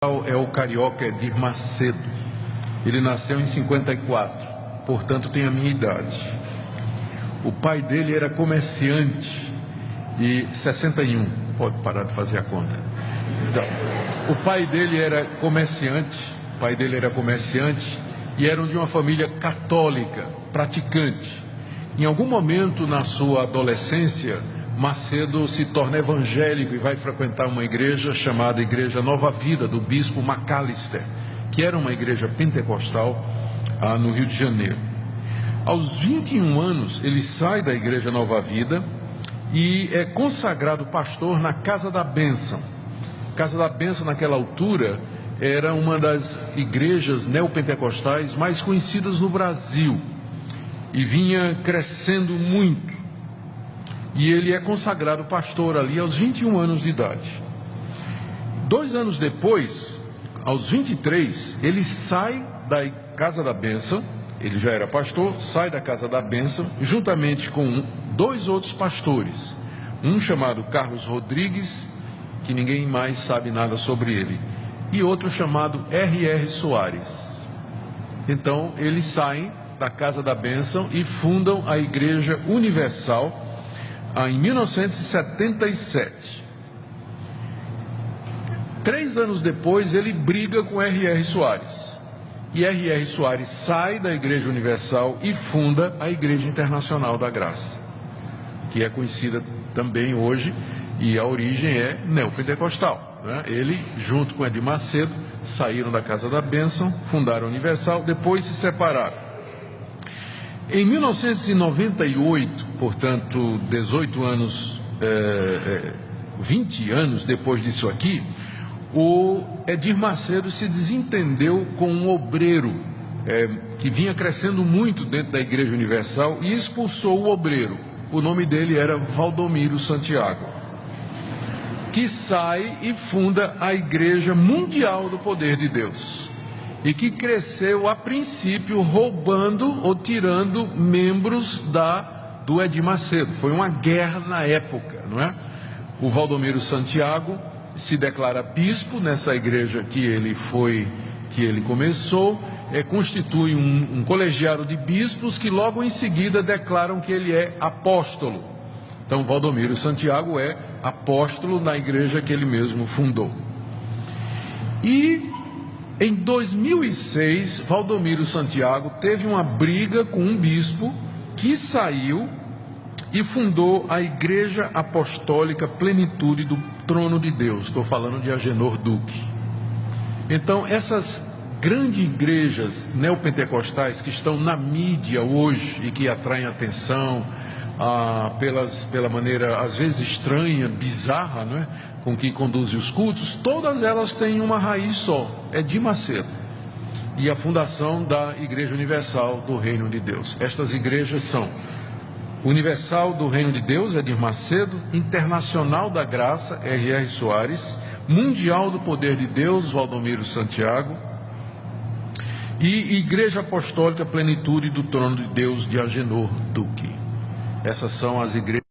É o carioca Edir Macedo. Ele nasceu em 54, portanto tem a minha idade. O pai dele era comerciante e 61, pode parar de fazer a conta. Então, o pai dele era comerciante, e eram de uma família católica, praticante. Em algum momento na sua adolescência, Macedo se torna evangélico e vai frequentar uma igreja chamada Igreja Nova Vida, do bispo Macalister, que era uma igreja pentecostal no Rio de Janeiro. Aos 21 anos, ele sai da Igreja Nova Vida e é consagrado pastor na Casa da Bênção. Casa da Bênção, naquela altura, era uma das igrejas neopentecostais mais conhecidas no Brasil e vinha crescendo muito. E ele é consagrado pastor ali aos 21 anos de idade. 2 anos depois, aos 23, ele sai da Casa da Bênção, ele já era pastor, sai da Casa da Bênção, juntamente com 2 outros pastores. Um chamado Carlos Rodrigues, que ninguém mais sabe nada sobre ele, e outro chamado R.R. Soares. Então, eles saem da Casa da Bênção e fundam a Igreja Universal, em 1977. 3 anos depois, ele briga com R.R. Soares. E R.R. Soares sai da Igreja Universal e funda a Igreja Internacional da Graça, que é conhecida também hoje, e a origem é neopentecostal, né? Ele, junto com Edir Macedo, saíram da Casa da Bênção, fundaram a Universal, depois se separaram. Em 1998, portanto, 18 anos, 20 anos depois disso aqui, o Edir Macedo se desentendeu com um obreiro que vinha crescendo muito dentro da Igreja Universal e expulsou o obreiro. O nome dele era Valdomiro Santiago, que sai e funda a Igreja Mundial do Poder de Deus. E que cresceu, a princípio, roubando ou tirando membros do Edir Macedo. Foi uma guerra na época, não é? O Valdomiro Santiago se declara bispo nessa igreja que ele começou, constitui um colegiado de bispos que logo em seguida declaram que ele é apóstolo. Então, Valdomiro Santiago é apóstolo na igreja que ele mesmo fundou. E em 2006, Valdomiro Santiago teve uma briga com um bispo que saiu e fundou a Igreja Apostólica Plenitude do Trono de Deus. Estou falando de Agenor Duque. Então, essas grandes igrejas neopentecostais que estão na mídia hoje e que atraem atenção pela maneira, às vezes, estranha, bizarra, não é? Com que conduzem os cultos, todas elas têm uma raiz só, Edir Macedo, e a fundação da Igreja Universal do Reino de Deus. Estas igrejas são Universal do Reino de Deus, Edir Macedo; Internacional da Graça, R.R. Soares; Mundial do Poder de Deus, Valdomiro Santiago; e Igreja Apostólica Plenitude do Trono de Deus, de Agenor Duque. Essas são as igrejas